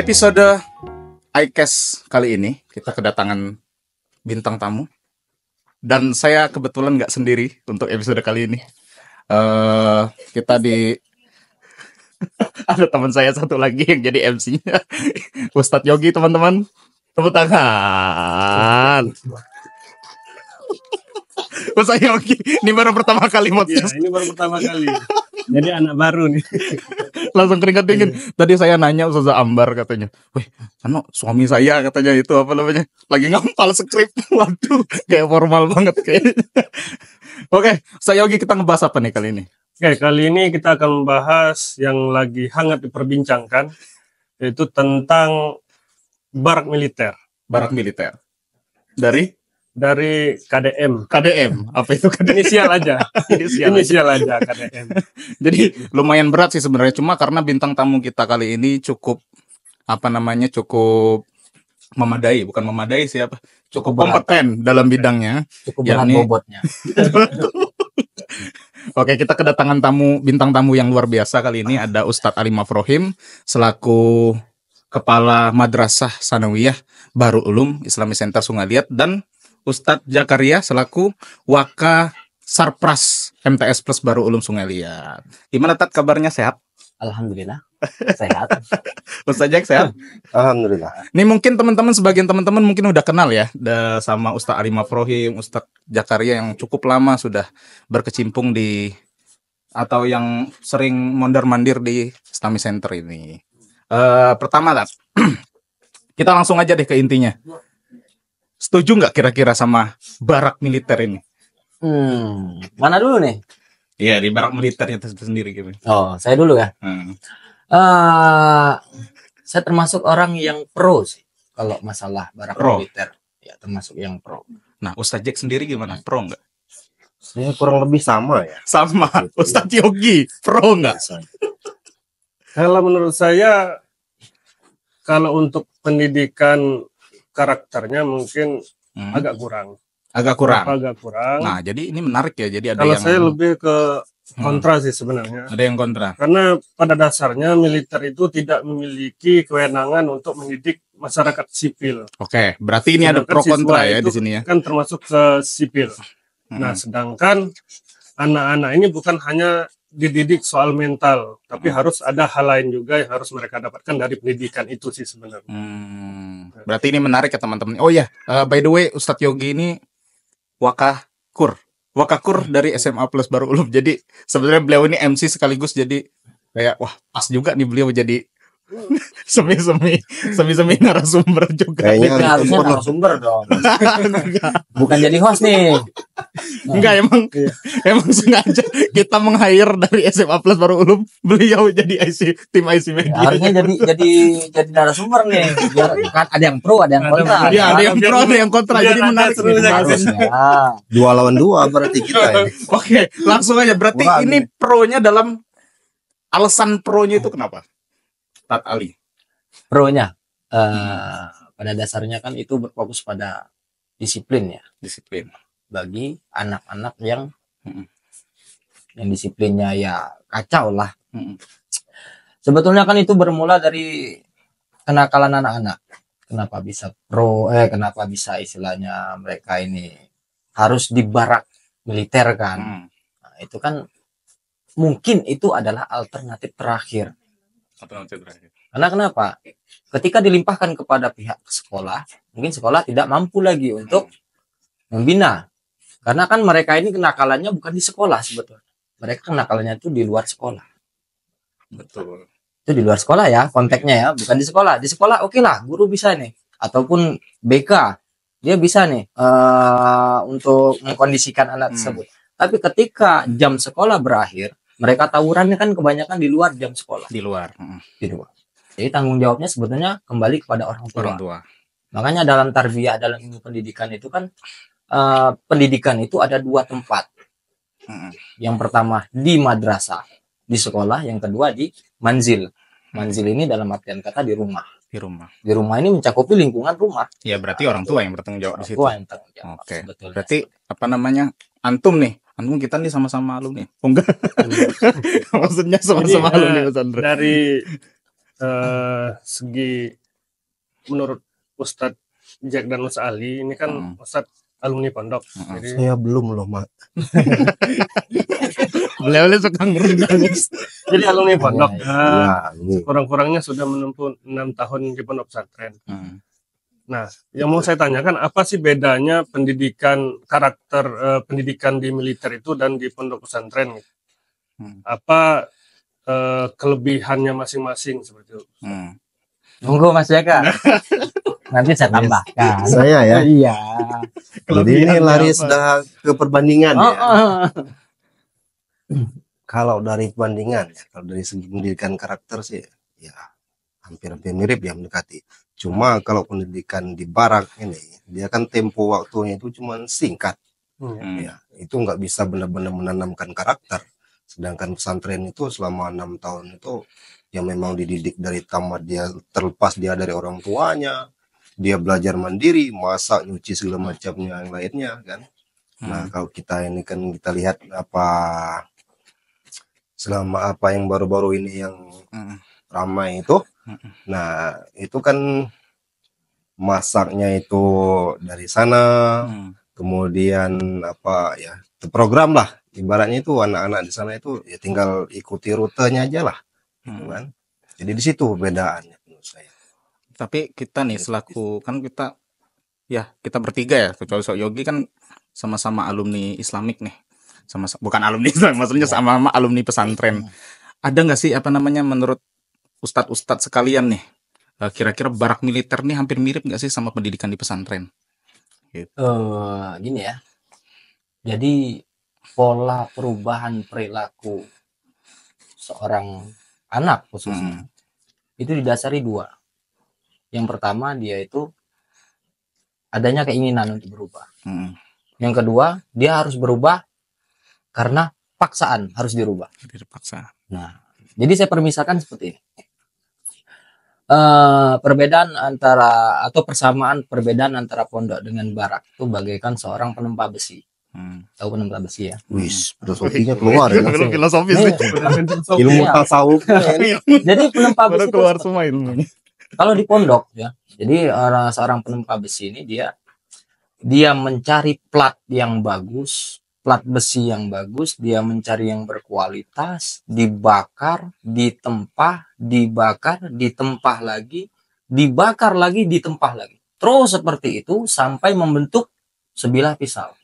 Episode iCast kali ini kita kedatangan bintang tamu dan saya kebetulan nggak sendiri untuk episode kali ini. Kita ada teman saya satu lagi yang jadi MC-nya, Ustadz Yogi, teman-teman. Tepuk tangan. Ustadz Yogi, ini baru pertama kali podcast. Ini baru pertama kali. Jadi anak baru nih. Langsung keringat dingin. Tadi saya nanya Ustaz Ambar, katanya, "Wih, suami saya," katanya, itu apa namanya, lagi ngapal skrip. Waduh, kayak formal banget kayaknya. Oke, Ustaz Yogi, kita ngebahas apa nih kali ini? Oke, kali ini kita akan membahas yang lagi hangat diperbincangkan, yaitu tentang barak militer. Barak militer. Dari KDM. KDM. Apa itu KDM? Inisial aja. Inisial aja KDM. Jadi lumayan berat sih sebenarnya, cuma karena bintang tamu kita kali ini cukup cukup memadai, bukan memadai siapa? Cukup kompeten dalam bidangnya. Cukup berat bobotnya. Oke, kita kedatangan bintang tamu yang luar biasa kali ini. Ada Ustadz Ali Mafrohim selaku Kepala Madrasah Sanawiyah Bahrul Ulum Islamic Center Sungai Liat, dan Ustadz Zakaria selaku Waka Sarpras MTS Plus Bahrul Ulum Sungai Liat. Gimana Tat, kabarnya, sehat? Alhamdulillah sehat. Ustadz Jak sehat? Alhamdulillah. Ini mungkin sebagian teman-teman mungkin udah kenal ya sama Ustadz Ali Mafrohim, Ustadz Zakaria yang cukup lama sudah berkecimpung atau yang sering mondar-mandir di Islamic Center ini. Pertama, Tat, kita langsung aja deh ke intinya. Setuju nggak kira-kira sama barak militer ini? Mana dulu nih? Iya, di barak militernya itu sendiri gitu. Oh, saya dulu ya. Saya termasuk orang yang pro sih kalau masalah barak militer. Ya, termasuk yang pro. Nah, Ustadz Jack sendiri gimana? Pro nggak? Saya kurang lebih sama ya. Sama. Ustadz Yogi, pro nggak? Kalau menurut saya, kalau untuk pendidikan karakternya mungkin agak kurang. Agak kurang. Nah, jadi ini menarik ya. Jadi ada kalau yang... saya lebih ke kontra sih sebenarnya. Ada yang kontra. Karena pada dasarnya militer itu tidak memiliki kewenangan untuk mendidik masyarakat sipil. Oke, berarti ini ada pro kontra ya di sini ya. Kan termasuk ke sipil. Nah, sedangkan anak-anak ini bukan hanya dididik soal mental, tapi harus ada hal lain juga yang harus mereka dapatkan dari pendidikan itu sih sebenarnya. Berarti ini menarik ya teman-teman. Oh ya, by the way, Ustadz Yogi ini Wakakur dari SMA Plus Bahrul Ulum. Jadi sebenarnya beliau ini MC sekaligus, jadi kayak wah, pas juga nih beliau jadi semi narasumber juga. Kayaknya harusnya narasumber dong. Bukan jadi host nih. Enggak, emang sengaja kita meng-hire dari SMA Plus Bahrul Ulum beliau jadi tim IC Media. Harusnya jadi narasumber nih. Biar kan ada yang pro, ada yang kontra. Iya, ada yang pro, ada yang kontra. Jadi menarik nih. Dua lawan dua berarti kita ini. Oke, langsung aja. Berarti ini pronya dalam alasan pronya itu kenapa? Tat Ali. Pronya pada dasarnya kan itu berfokus pada disiplin ya. Disiplin. Bagi anak-anak yang disiplinnya ya kacau lah. Sebetulnya kan itu bermula dari kenakalan anak-anak. Kenapa bisa istilahnya mereka ini harus dibarak militer kan. Nah, itu kan mungkin itu adalah alternatif terakhir. Karena kenapa? Ketika dilimpahkan kepada pihak sekolah, mungkin sekolah tidak mampu lagi untuk membina. Karena kan mereka ini kenakalannya bukan di sekolah sebetulnya. Mereka kenakalannya itu di luar sekolah. Betul. Itu di luar sekolah ya, konteksnya ya, bukan di sekolah. Di sekolah oke lah, guru bisa nih. Ataupun BK, dia bisa nih untuk mengkondisikan anak tersebut. Tapi ketika jam sekolah berakhir, mereka tawurannya kan kebanyakan di luar jam sekolah. Di luar. Jadi tanggung jawabnya sebetulnya kembali kepada orang tua. Makanya dalam tarbiyah, dalam ilmu pendidikan itu kan pendidikan itu ada dua tempat. Yang pertama di madrasah, di sekolah. Yang kedua di manzil. Manzil ini dalam artian kata di rumah. Di rumah ini mencakupi lingkungan rumah. Ya berarti orang tua yang bertanggung jawab di situ. Oke. Sebetulnya. Berarti apa namanya? Antum kita nih sama-sama alumni. Oh enggak. Maksudnya sama-sama alumni pesantren. Dari segi menurut Ustadz Jack dan Ustadz Ali ini kan Ustadz alumni pondok. Jadi Saya belum loh, Mak. Beliau suka ngerendah. jadi alumni pondok. Ya, ini. Kurang-kurangnya sudah menempuh 6 tahun di pondok pesantren. Nah, yang mau saya tanyakan apa sih bedanya pendidikan karakter pendidikan di militer itu dan di pondok pesantren? Apa kelebihannya masing-masing seperti itu? Tunggu Mas Jaka. Nanti saya tambahkan. Saya ya. Iya. Jadi ini lari sudah ke perbandingan ya. Kalau dari perbandingan, ya, kalau dari segi pendidikan karakter sih, ya hampir-hampir mirip ya mendekati. Cuma kalau pendidikan di barak ini, dia kan tempo waktunya itu cuma singkat. Ya, itu nggak bisa benar-benar menanamkan karakter. Sedangkan pesantren itu selama 6 tahun itu yang memang dididik dari tamat, dia terlepas dia dari orang tuanya, dia belajar mandiri, masak, nyuci segala macamnya yang lainnya kan. Nah, kalau kita ini kan kita lihat apa selama apa yang baru-baru ini yang ramai itu. Nah, itu kan masaknya itu dari sana, kemudian apa ya, program lah. Ibaratnya itu anak-anak di sana itu ya tinggal ikuti rutenya aja lah. Gitu kan. Jadi di situ perbedaannya menurut saya. Tapi kita nih selaku kan kita bertiga ya, kecuali Sok Yogi kan sama-sama alumni Islamik nih. Bukan alumni Islam, maksudnya sama-sama alumni pesantren. Ada nggak sih apa namanya menurut ustadz-ustadz sekalian nih, kira-kira barak militer nih hampir mirip nggak sih sama pendidikan di pesantren? Gitu. Gini ya. Jadi pola perubahan perilaku seorang anak khususnya itu didasari 2. Yang pertama dia itu adanya keinginan untuk berubah. Yang kedua dia harus berubah karena paksaan harus dirubah. Dipaksa. Nah, jadi saya permisalkan seperti ini. Perbedaan antara atau persamaan perbedaan antara pondok dengan barak itu bagaikan seorang penempa besi. Tahu penempa besi ya? Wis, filosofinya keluar ya. Filosofis Nih, Ilmu Iya. tasawuf. Jadi penempa besi itu keluar semua ilmunya. kalau di pondok ya. Jadi seorang penempa besi ini dia mencari plat yang bagus, plat besi yang bagus, dia mencari yang berkualitas, dibakar, ditempah, dibakar, ditempah lagi, dibakar lagi, ditempah lagi. Terus seperti itu sampai membentuk sebilah pisau.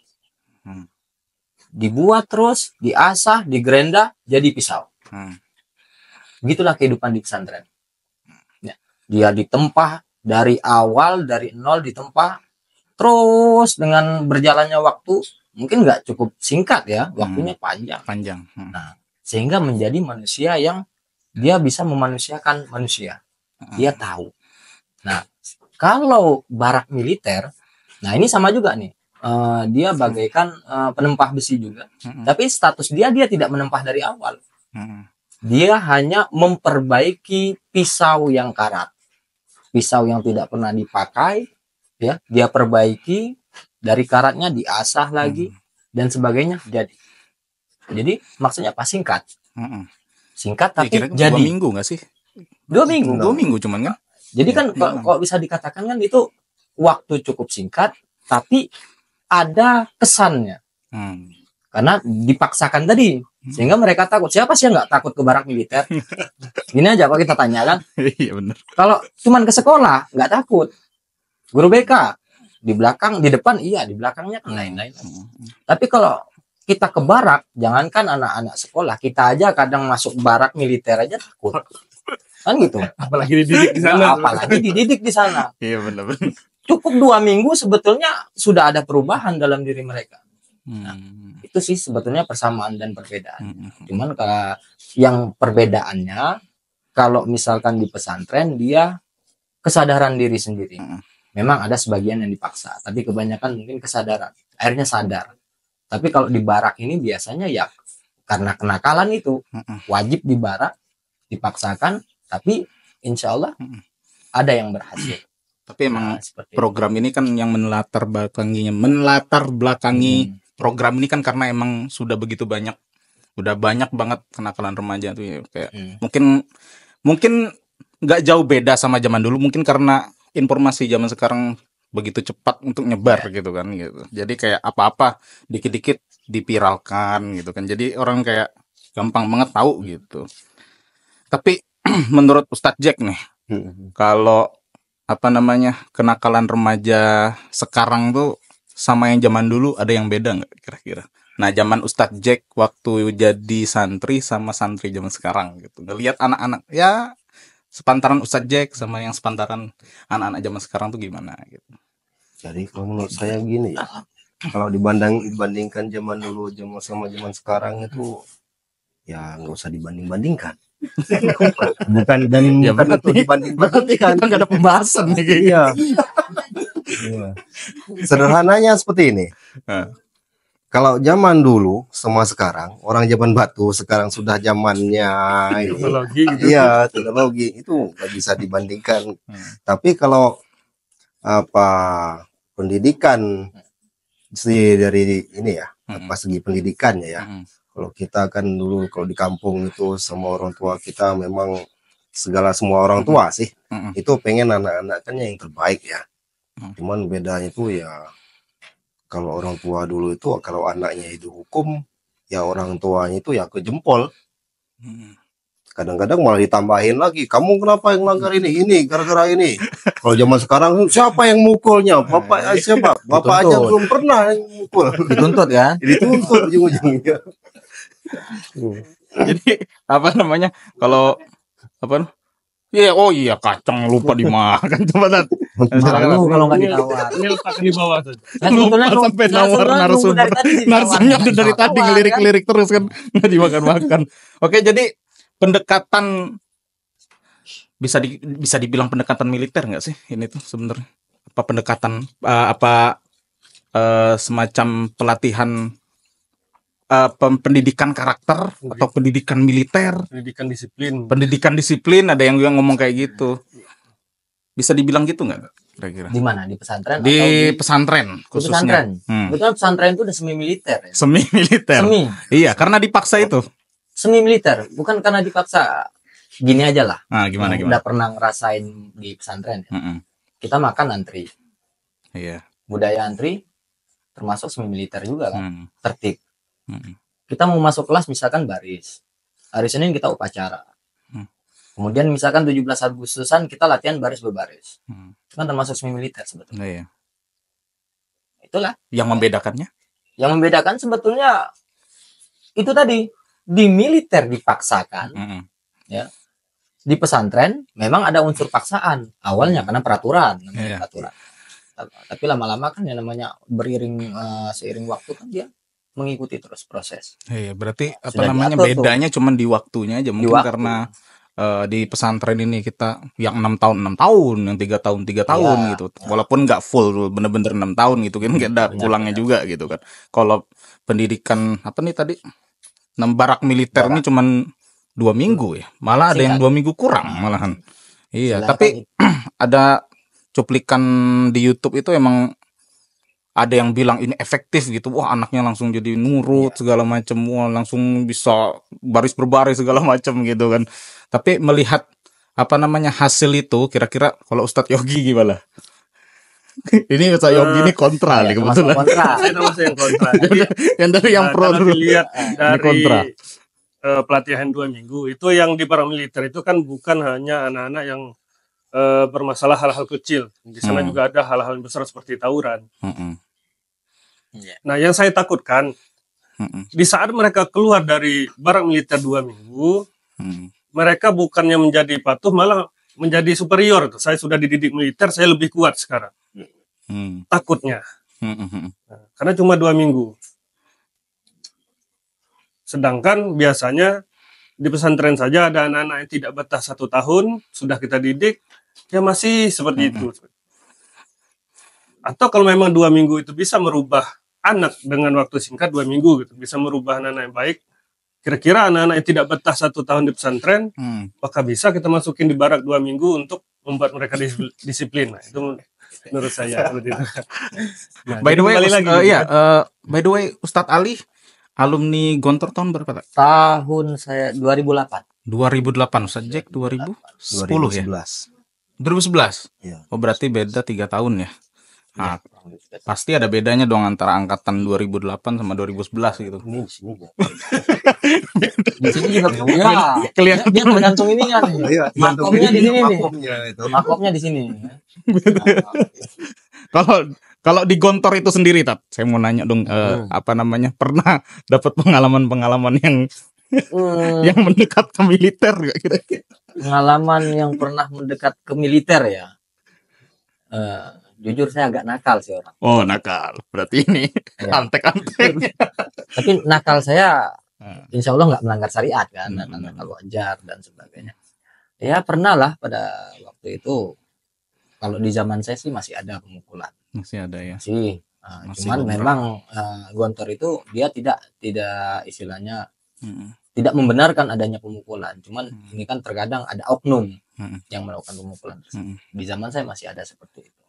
Dibuat terus, diasah, digerenda, jadi pisau. Begitulah kehidupan di pesantren. Ya, dia ditempah dari awal, dari nol ditempah, terus dengan berjalannya waktu, mungkin nggak cukup singkat ya, waktunya panjang. Nah, sehingga menjadi manusia yang dia bisa memanusiakan manusia. Dia tahu. Nah, kalau barak militer, nah ini sama juga nih. Dia bagaikan penempah besi juga, tapi status dia tidak menempah dari awal. Dia hanya memperbaiki pisau yang karat, pisau yang tidak pernah dipakai, ya dia perbaiki dari karatnya, diasah lagi dan sebagainya. Jadi maksudnya apa? Singkat tapi Kira-kira jadi 2 minggu nggak sih? 2 minggu. 2 minggu cuman kan? Jadi kan kalau bisa dikatakan kan itu waktu cukup singkat, tapi ada kesannya. Karena dipaksakan tadi, sehingga mereka takut. Siapa sih yang nggak takut ke barak militer? Gini aja kalau kita tanya kan. Iya benar. Kalau cuman ke sekolah nggak takut. Guru BK di belakang, di depan iya, di belakangnya kan lain-lain. Tapi kalau kita ke barak, jangankan anak-anak sekolah, kita aja kadang masuk barak militer aja takut. Kan gitu. Apalagi dididik di sana. Apalagi dididik di sana. Iya benar. Cukup 2 minggu sebetulnya sudah ada perubahan dalam diri mereka. Nah, itu sih sebetulnya persamaan dan perbedaan. Cuman kalau yang perbedaannya, kalau misalkan di pesantren dia kesadaran diri sendiri. Memang ada sebagian yang dipaksa, tapi kebanyakan mungkin kesadaran. Akhirnya sadar. Tapi kalau di barak ini biasanya ya karena kenakalan itu wajib di barak, dipaksakan, tapi insya Allah ada yang berhasil. Tapi emang program ini kan yang melatar belakangi program ini kan karena emang sudah begitu banyak, udah banyak banget kenakalan remaja tuh ya, kayak mungkin nggak jauh beda sama zaman dulu, mungkin karena informasi zaman sekarang begitu cepat untuk nyebar gitu kan gitu. Jadi kayak apa-apa dikit-dikit dipiralkan gitu kan. Jadi orang kayak gampang banget tahu gitu. Tapi menurut Ustadz Jack nih, kalau apa namanya kenakalan remaja sekarang tuh sama yang zaman dulu ada yang beda nggak kira-kira? Nah, zaman Ustadz Jack waktu jadi santri sama santri zaman sekarang gitu. Ngelihat anak-anak ya sepantaran Ustadz Jack sama yang sepantaran anak-anak zaman sekarang tuh gimana gitu. Jadi kalau menurut saya gini ya, kalau dibandingkan zaman dulu sama zaman sekarang itu ya nggak usah dibanding-bandingkan. Bukan dan Ya, bukan untuk dibanding-bandingkan. Kita nggak ada pembahasan nih kayaknya. Iya. Iya. Sederhananya seperti ini. Nah. Kalau zaman dulu sama sekarang, orang zaman batu sekarang sudah zamannya Teknologi gitu. iya, teknologi itu nggak bisa dibandingkan. Tapi kalau apa pendidikan dari ini ya, apa segi pendidikannya ya. Kalau kita kan dulu kalau di kampung itu sama orang tua kita memang semua orang tua sih itu pengen anak-anaknya yang terbaik ya. Cuman bedanya itu ya kalau orang tua dulu itu kalau anaknya itu hukum ya orang tuanya itu ya ke jempol. Kadang-kadang malah ditambahin lagi, kamu kenapa yang langgar ini gara-gara ini. Kalau zaman sekarang siapa yang mukulnya? Bapak siapa? Bapak aja belum pernah yang mukul. Dituntut kan? Dituntut ujung-ujungnya. Jadi apa namanya kalau apa? Iya, oh iya kacang lupa dimakan coba Tat. Malu kalau nggak ditawar. Ini letakkan di bawah saja. Lupa sampai nawar narasumber. Narasumbernya udah dari tadi ngelirik-lirik terus kan nggak dimakan-makan. Oke, jadi pendekatan bisa dibilang pendekatan militer nggak sih ini tuh sebenarnya? Apa pendekatan semacam pelatihan pendidikan karakter atau pendidikan militer, pendidikan disiplin ada yang ngomong kayak gitu. Bisa dibilang gitu nggak kira-kira? Di mana? Di pesantren? Di atau pesantren khususnya. Betul, pesantren itu udah semi militer ya? Semi militer. Iya, karena dipaksa itu. Semi militer, bukan karena dipaksa. Gini aja lah. Nah, gimana? Udah pernah ngerasain di pesantren ya? Kita makan antri. Iya. Budaya antri termasuk semi militer juga kan. Tertib. Kita mau masuk kelas misalkan baris. Hari Senin kita upacara. Kemudian misalkan 17 Agustusan kita latihan baris berbaris. Itu kan termasuk semi militer sebetulnya. Iya. Itulah. Yang membedakannya? Yang membedakan sebetulnya itu tadi, di militer dipaksakan. Ya. Di pesantren memang ada unsur paksaan awalnya karena peraturan, peraturan. Tapi lama-lama kan yang namanya seiring waktu kan dia mengikuti terus proses. Iya, berarti apa namanya bedanya cuman di waktunya aja mungkin karena di pesantren ini kita yang 6 tahun, yang 3 tahun gitu. Walaupun nggak full bener-bener 6 tahun gitu kan, nggak ada pulangnya juga gitu kan. Kalau pendidikan apa nih tadi? Barak militer ini cuman 2 minggu ya. Malah ada yang 2 minggu kurang malahan. Iya, tapi ada cuplikan di YouTube itu emang ada yang bilang ini efektif gitu, wah anaknya langsung jadi nurut segala macam, wah langsung bisa baris berbaris segala macam gitu kan. Tapi melihat apa namanya hasil itu, kira-kira kalau Ustadz Yogi gimana? Ini Ustadz Yogi ini kontra nih kebetulan. Yang dari yang pro dulu. Lihat dari kontra. Pelatihan 2 minggu itu yang di paramiliter itu kan bukan hanya anak-anak yang bermasalah hal-hal kecil. Di sana juga ada hal-hal besar seperti tawuran. Nah, yang saya takutkan di saat mereka keluar dari barak militer 2 minggu, mereka bukannya menjadi patuh, malah menjadi superior. Saya sudah dididik militer, saya lebih kuat sekarang. Takutnya, karena cuma 2 minggu. Sedangkan biasanya di pesantren saja ada anak-anak yang tidak betah 1 tahun, sudah kita didik, ya masih seperti itu. Atau kalau memang 2 minggu itu bisa merubah anak dengan waktu singkat 2 minggu gitu, bisa merubah anak-anak yang baik. Kira-kira anak-anak yang tidak betah 1 tahun di pesantren, apakah bisa kita masukin di barak 2 minggu untuk membuat mereka disiplin? Nah, itu menurut saya. Nah, by the way, Ustadz Ali alumni Gontor tahun berapa? Tahun saya 2008. 2008 Ustaz Jack 2010 ya. 2011. 2011. Iya. Oh berarti beda 3 tahun ya. Nah, pasti ada bedanya dong antara angkatan 2008 sama 2011 gitu. Ini di sini ya. Di sini juga ya. Kelihatan. Dia tergantung ini kan. Iya, Makomnya di sini nih. makomnya itu. Makomnya di sini. Kalau kalau di Gontor itu sendiri, Tat, saya mau nanya dong, apa namanya, pernah dapat pengalaman-pengalaman yang yang mendekat ke militer nggak kira-kira? Pengalaman yang pernah mendekat ke militer ya. Jujur saya agak nakal sih orang. Oh nakal, berarti ini Ya. antek-antek. Tapi nakal saya Hmm. insya Allah nggak melanggar syariat kan, nakal wajar dan sebagainya. Ya pernah lah pada waktu itu. Kalau di zaman saya sih masih ada pemukulan. Masih ada ya. Masih. Masih Cuman beberapa. memang Gontor itu dia tidak istilahnya Hmm. tidak membenarkan adanya pemukulan. Cuman ini kan terkadang ada oknum yang melakukan pemukulan. Di zaman saya masih ada seperti itu.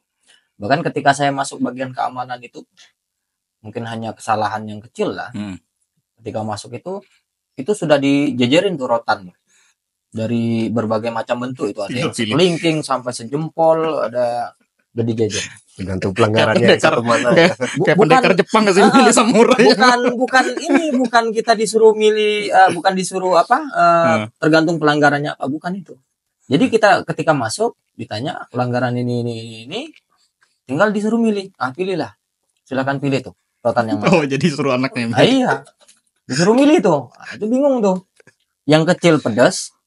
Bahkan ketika saya masuk bagian keamanan itu mungkin hanya kesalahan yang kecil lah. Ketika masuk itu sudah dijejerin tuh rotan dari berbagai macam bentuk, itu ada yang selingking sampai sejempol, ada udah dijejer. Tergantung pelanggarannya satu mana. Kayak pendekar Jepang nggak sih, milih samurai. Bukan kita disuruh milih, bukan disuruh tergantung pelanggarannya apa, bukan itu. Jadi kita ketika masuk ditanya pelanggaran ini, tinggal disuruh milih. Pilihlah, silakan pilih tuh rotan yang mana. Oh jadi suruh anaknya. Iya, disuruh milih tuh. Itu bingung tuh. Yang kecil pedas,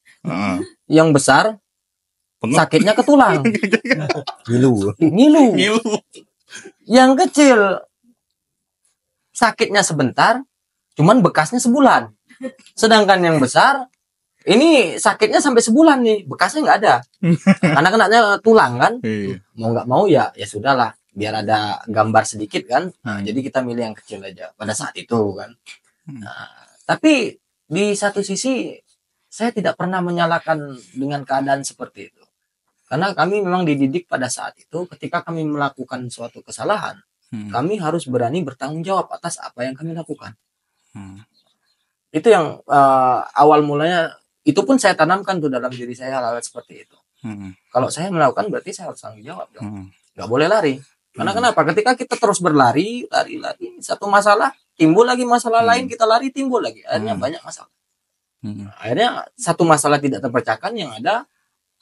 yang besar sakitnya ke tulang. Ngilu. Ngilu. Yang kecil sakitnya sebentar, cuman bekasnya sebulan. Sedangkan yang besar ini sakitnya sampai sebulan nih, bekasnya nggak ada. Karena kenanya tulang kan. Mau nggak mau ya sudahlah, biar ada gambar sedikit kan. Jadi kita milih yang kecil aja pada saat itu kan. Tapi di satu sisi saya tidak pernah menyalahkan dengan keadaan seperti itu. Karena kami memang dididik pada saat itu, ketika kami melakukan suatu kesalahan, kami harus berani bertanggung jawab atas apa yang kami lakukan. Itu yang awal mulanya, itu pun saya tanamkan tuh dalam diri saya hal-hal seperti itu. Kalau saya melakukan berarti saya harus tanggung jawab dong. Nggak boleh lari. Karena kenapa? Ketika kita terus berlari, satu masalah, timbul lagi masalah lain, kita lari, timbul lagi. Akhirnya banyak masalah. Akhirnya satu masalah tidak terpecahkan, yang ada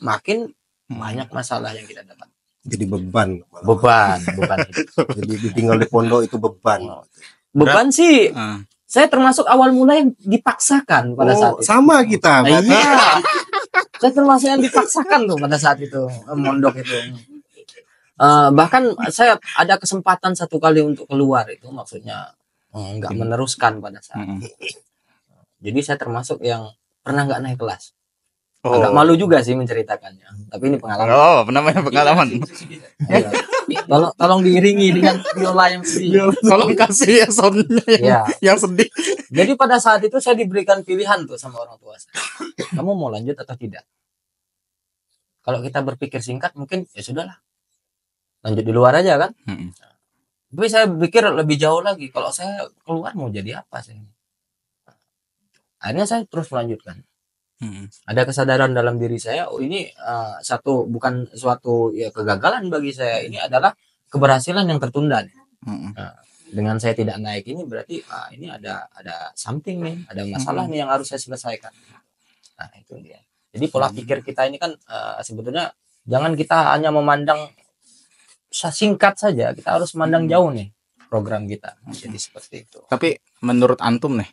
makin banyak masalah yang kita dapat. Jadi beban. Bukan itu. Jadi ditinggal di pondok itu beban. Beban sih. Saya termasuk awal mula yang dipaksakan pada saat itu. Sama kita. Iya. Saya termasuk yang dipaksakan tuh pada saat itu, mondok itu. Bahkan saya ada kesempatan satu kali untuk keluar, itu maksudnya nggak meneruskan pada saat itu. Jadi saya termasuk yang pernah nggak naik kelas. Agak malu juga sih menceritakannya, tapi ini pengalaman. Oh, namanya pengalaman. Ya. Tolong diiringi dengan biola yang sedih. Tolong kasih ya soundnya yang sedih. Jadi pada saat itu saya diberikan pilihan tuh sama orang tua saya. Kamu mau lanjut atau tidak? Kalau kita berpikir singkat mungkin ya sudahlah, lanjut di luar aja kan. Tapi saya pikir lebih jauh lagi. Kalau saya keluar mau jadi apa sih? Akhirnya saya terus melanjutkan. Ada kesadaran dalam diri saya, ini bukan suatu kegagalan bagi saya, ini adalah keberhasilan yang tertunda nih. Dengan saya tidak naik ini berarti ini ada something nih, ada masalah nih yang harus saya selesaikan. Nah itu dia. Jadi pola pikir kita ini kan sebetulnya jangan kita hanya memandang singkat saja, kita harus memandang jauh nih program kita. Jadi seperti itu. Tapi menurut antum nih,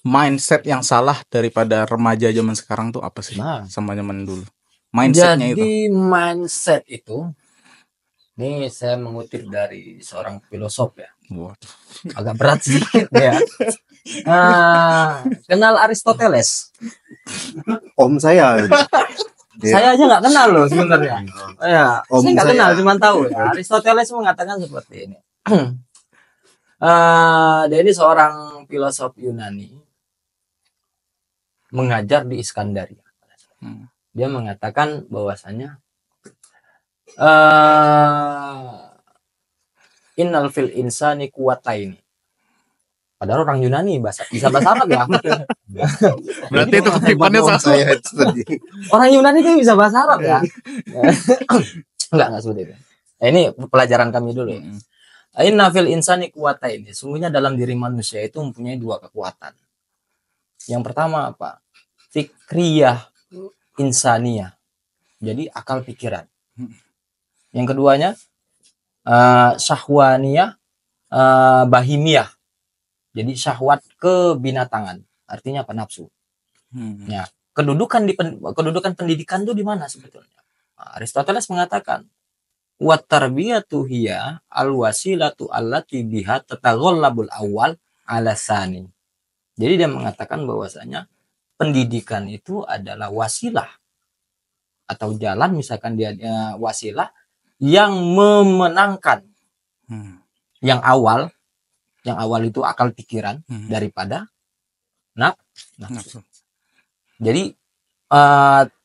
mindset yang salah daripada remaja zaman sekarang tuh apa sih? Sama zaman dulu. Mindsetnya itu. Jadi mindset itu, ini saya mengutip dari seorang filosof ya. Agak berat sedikit ya. Kenal Aristoteles? Om saya. Saya aja nggak kenal loh sebenarnya. Ya, saya nggak kenal, cuma tahu ya. Aristoteles mengatakan seperti ini. Dia ini seorang filosof Yunani, mengajar di Iskandaria. Dia mengatakan bahwasanya innal fil insani quwwataini. Padahal orang Yunani bisa bahasa Arab ya. Berarti itu kutipannya Abang salah. saya itu tadi. Orang Yunani itu bisa bahasa Arab ya. Enggak seperti itu. Nah, ini pelajaran kami dulu. Inna fil insani quwwataini. Sungguhnya dalam diri manusia itu mempunyai dua kekuatan. Yang pertama apa? Fikriyah insaniyah. Jadi akal pikiran. Yang keduanya syahwaniyah bahimiyah. Jadi syahwat kebinatangan. Artinya apa? Nafsu. Ya, kedudukan pendidikan itu di mana sebetulnya? Aristoteles mengatakan wa tarbiyatu hiya alwasilatu allati biha tataghallabul awal ala tsani. Jadi dia mengatakan bahwasanya pendidikan itu adalah wasilah atau jalan, misalkan dia wasilah yang memenangkan yang awal itu akal pikiran daripada nafsu. Jadi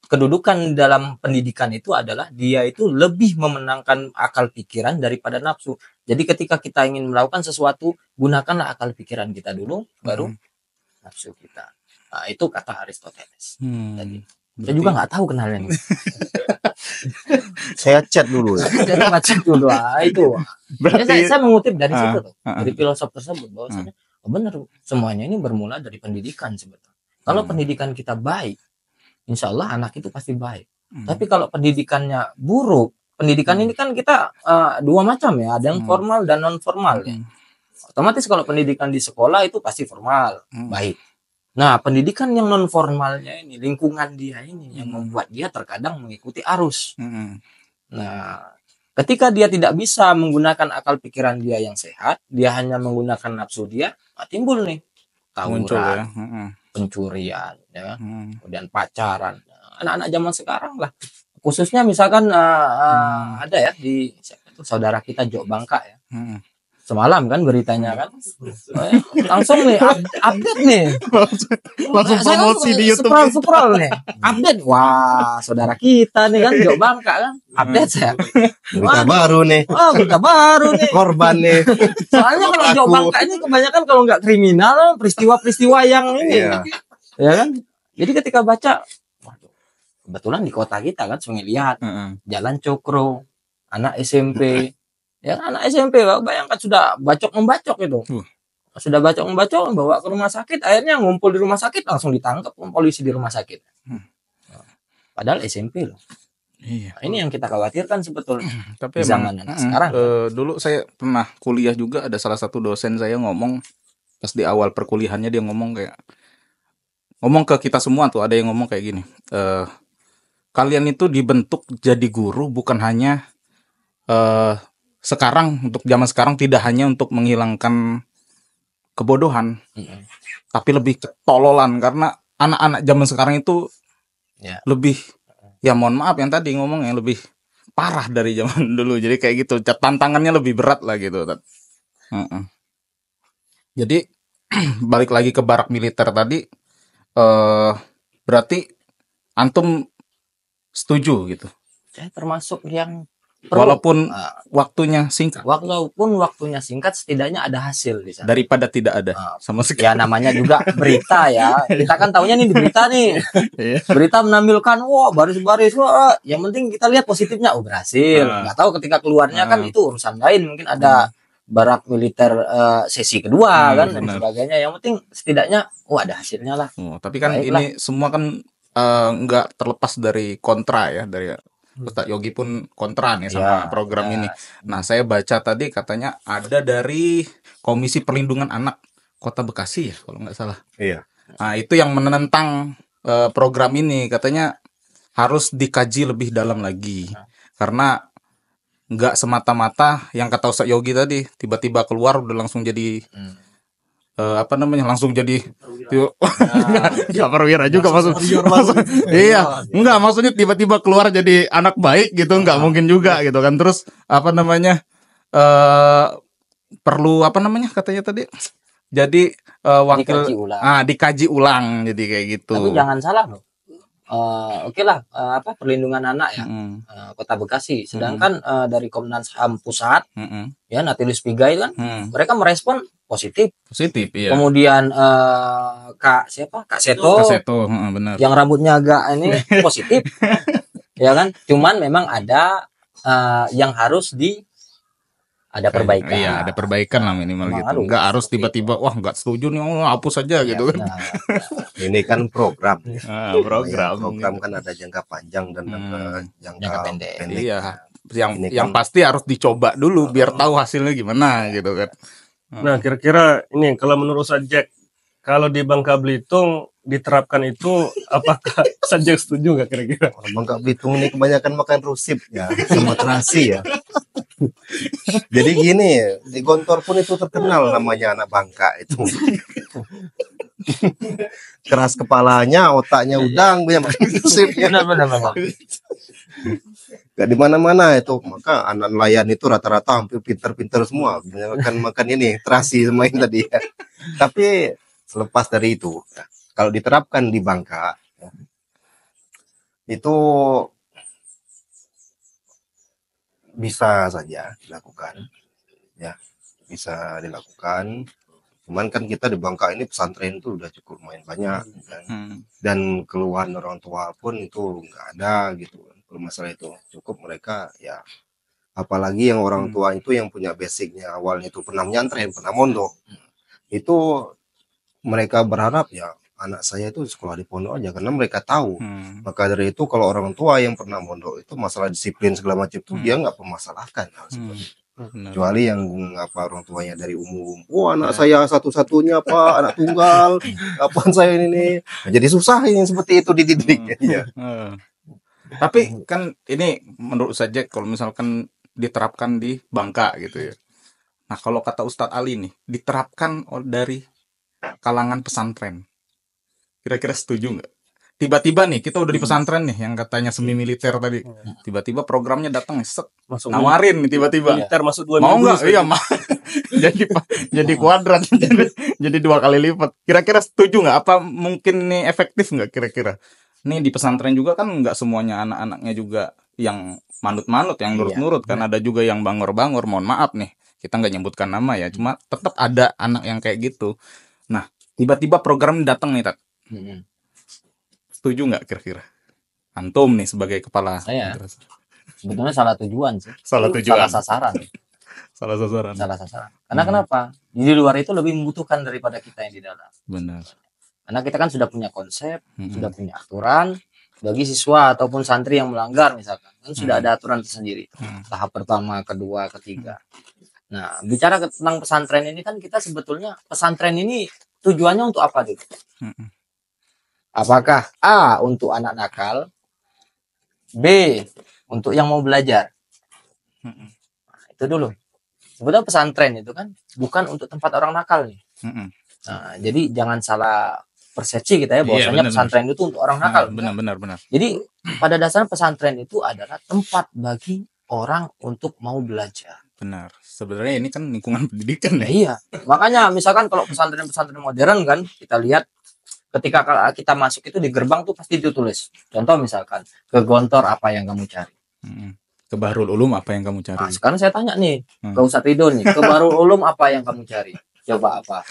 kedudukan dalam pendidikan itu adalah dia itu lebih memenangkan akal pikiran daripada nafsu. Jadi ketika kita ingin melakukan sesuatu, gunakanlah akal pikiran kita dulu, baru nafsu kita. Nah, itu kata Aristoteles. Jadi saya juga nggak tahu kenalnya nih. Saya chat dulu ya. Saya nggak cek dulu. Itu. Berarti Saya mengutip dari situ tuh, dari filosof tersebut bahwasanya benar semuanya ini bermula dari pendidikan sebetulnya. Kalau pendidikan kita baik, insya Allah anak itu pasti baik. Tapi kalau pendidikannya buruk, pendidikan ini kan kita dua macam ya, ada yang formal dan non formal ya. Otomatis kalau pendidikan di sekolah itu pasti formal, baik. Nah, pendidikan yang non formalnya ini, lingkungan dia ini yang membuat dia terkadang mengikuti arus. Nah, ketika dia tidak bisa menggunakan akal pikiran dia yang sehat, dia hanya menggunakan nafsu dia, timbul nih muncul ya. tawuran, pencurian, ya, kemudian pacaran. Anak-anak zaman sekarang lah, khususnya misalkan ada ya di saudara kita Jok Bangka ya. Semalam kan beritanya kan, langsung nih update nih, Langsung promosi di YouTube. scroll nih, update. Wah, saudara kita nih kan Jok Bangka kan, update saya. Berita baru nih. Oh, berita baru nih. Korban nih. Soalnya kalau Jok Bangka ini kebanyakan kalau nggak kriminal, peristiwa-peristiwa yang ini, Iya. ya kan. Jadi ketika baca, waduh, kebetulan di kota kita kan Sungai Liat, Jalan Cokro, anak SMP. Ya, anak SMP, bayangkan sudah bacok-membacok itu. Sudah bacok-membacok, bawa ke rumah sakit, akhirnya ngumpul di rumah sakit, langsung ditangkap polisi di rumah sakit. Padahal SMP loh. Iya. Nah, ini yang kita khawatirkan sebetulnya. Tapi Di zaman anak sekarang. Dulu saya pernah kuliah juga, ada salah satu dosen saya ngomong pas di awal perkuliahannya, dia ngomong ke kita semua tuh, ada yang ngomong kayak gini. Kalian itu dibentuk jadi guru bukan hanya sekarang, untuk zaman sekarang tidak hanya untuk menghilangkan kebodohan, tapi lebih ketololan, karena anak-anak zaman sekarang itu lebih, ya mohon maaf yang tadi ngomongnya, lebih parah dari zaman dulu. Jadi kayak gitu, tantangannya lebih berat lah gitu. Jadi balik lagi ke barak militer tadi, berarti antum setuju gitu, Saya termasuk yang walaupun waktunya singkat, setidaknya ada hasil di sana. daripada tidak ada sama sekali. Ya namanya juga berita ya. Kita kan taunya nih di berita nih. Berita menampilkan baris-baris, yang penting kita lihat positifnya, berhasil. Nggak tahu ketika keluarnya kan itu urusan lain, mungkin ada barak militer sesi kedua kan dan sebagainya. Yang penting setidaknya ada hasilnya lah. Tapi kan Baiklah. ini semua kan nggak terlepas dari kontra ya, dari Ustadz Yogi pun kontra nih sama program ini. Nah, saya baca tadi katanya ada dari Komisi Perlindungan Anak Kota Bekasi ya, kalau nggak salah. Iya. Nah, itu yang menentang program ini, katanya harus dikaji lebih dalam lagi. Karena nggak semata-mata yang kata Ustadz Yogi tadi, tiba-tiba keluar udah langsung jadi langsung jadi nggak perwira juga maksud. Iya, enggak, maksudnya tiba-tiba keluar jadi anak baik gitu, nggak mungkin juga gitu kan. Terus perlu katanya tadi, jadi wakil Dikaji ulang. dikaji ulang, jadi kayak gitu. Tapi jangan salah loh, oke lah, perlindungan anak ya, Kota Bekasi. Sedangkan dari Komnas HAM pusat, ya Natilius Pigai kan, mereka merespon positif. Positif, iya. Kemudian Kak Seto, benar. yang rambutnya agak ini positif, ya kan. Cuman memang ada yang harus ada perbaikan. Iya, ada perbaikan lah minimal gitu. Enggak harus tiba-tiba wah enggak setuju nih, hapus aja gitu kan. Ini kan program. Program kan ada jangka panjang dan jangka pendek. Iya. Yang pasti harus dicoba dulu biar tahu hasilnya gimana gitu kan. Nah, kira-kira ini kalau menurut Sajek, kalau di Bangka Belitung diterapkan itu, apakah Sajek setuju nggak kira-kira? Bangka Belitung ini kebanyakan makan rusip ya, sama terasi ya. Jadi gini, di Gontor pun itu terkenal namanya anak Bangka itu. Keras kepalanya, otaknya udang, banyak makan rusip ya. Benar. Gak di mana-mana itu, maka anak nelayan itu rata-rata hampir pinter-pinter semua, makan ini terasi sama yang tadi ya. Tapi selepas dari itu, kalau diterapkan di Bangka, itu bisa saja dilakukan, ya bisa dilakukan. Cuman kan kita di Bangka ini pesantren itu udah cukup lumayan banyak, kan? Dan keluhan orang tua pun itu nggak ada gitu. Kalau masalah itu cukup mereka ya, apalagi yang orang tua itu yang punya basicnya awalnya itu pernah nyantren, pernah mondok, itu mereka berharap ya anak saya itu sekolah di pondok aja karena mereka tahu. Maka dari itu kalau orang tua yang pernah mondok itu masalah disiplin segala macam itu dia nggak permasalahkan kecuali yang orang tuanya dari umum, anak saya satu-satunya Pak, anak tunggal, kapan saya ini nah, jadi susah ini seperti itu dididik ya. Tapi kan ini menurut saja kalau misalkan diterapkan di Bangka gitu ya. Nah kalau kata Ustadz Ali nih, diterapkan dari kalangan pesantren, kira-kira setuju nggak? Tiba-tiba nih kita udah di pesantren nih yang katanya semi militer tadi, tiba-tiba programnya datang nawarin nih tiba-tiba militer masuk 2 mau minggu. Nggak? Iya jadi kuadrat jadi 2 kali lipat. Kira-kira setuju nggak? Apa mungkin nih efektif nggak kira-kira? Nih di pesantren juga kan nggak semuanya anak-anaknya juga yang manut-manut, yang nurut-nurut kan, ada juga yang bangor-bangor. Mohon maaf nih, kita nggak nyebutkan nama ya, cuma tetap ada anak yang kayak gitu. Nah, tiba-tiba program datang nih, Tat. Setuju nggak kira-kira? Antum nih sebagai kepala. Saya sebetulnya salah tujuan sih. Salah sasaran. Salah sasaran. Karena kenapa? Di luar itu lebih membutuhkan daripada kita yang di dalam. Benar. Karena kita kan sudah punya konsep, sudah punya aturan bagi siswa ataupun santri yang melanggar misalkan. Kan sudah ada aturan tersendiri. Tahap pertama, kedua, ketiga. Nah, bicara tentang pesantren ini kan kita sebetulnya pesantren ini tujuannya untuk apa dulu? Apakah A untuk anak nakal, B untuk yang mau belajar? Nah, itu dulu. Sebetulnya pesantren itu kan bukan untuk tempat orang nakal nih. Nah, jadi jangan salah persepsi kita ya bahwasanya pesantren itu untuk orang nakal. Benar. Jadi pada dasarnya pesantren itu adalah tempat bagi orang untuk mau belajar. Benar. Sebenarnya ini kan lingkungan pendidikan ya. Iya. Makanya misalkan kalau pesantren-pesantren modern kan kita lihat ketika kita masuk itu di gerbang tuh pasti ditulis. Contoh misalkan ke Gontor apa yang kamu cari. Ke Bahrul Ulum apa yang kamu cari. Nah, sekarang saya tanya nih ke Ustadz Ridho nih, ke Bahrul Ulum apa yang kamu cari? Coba apa?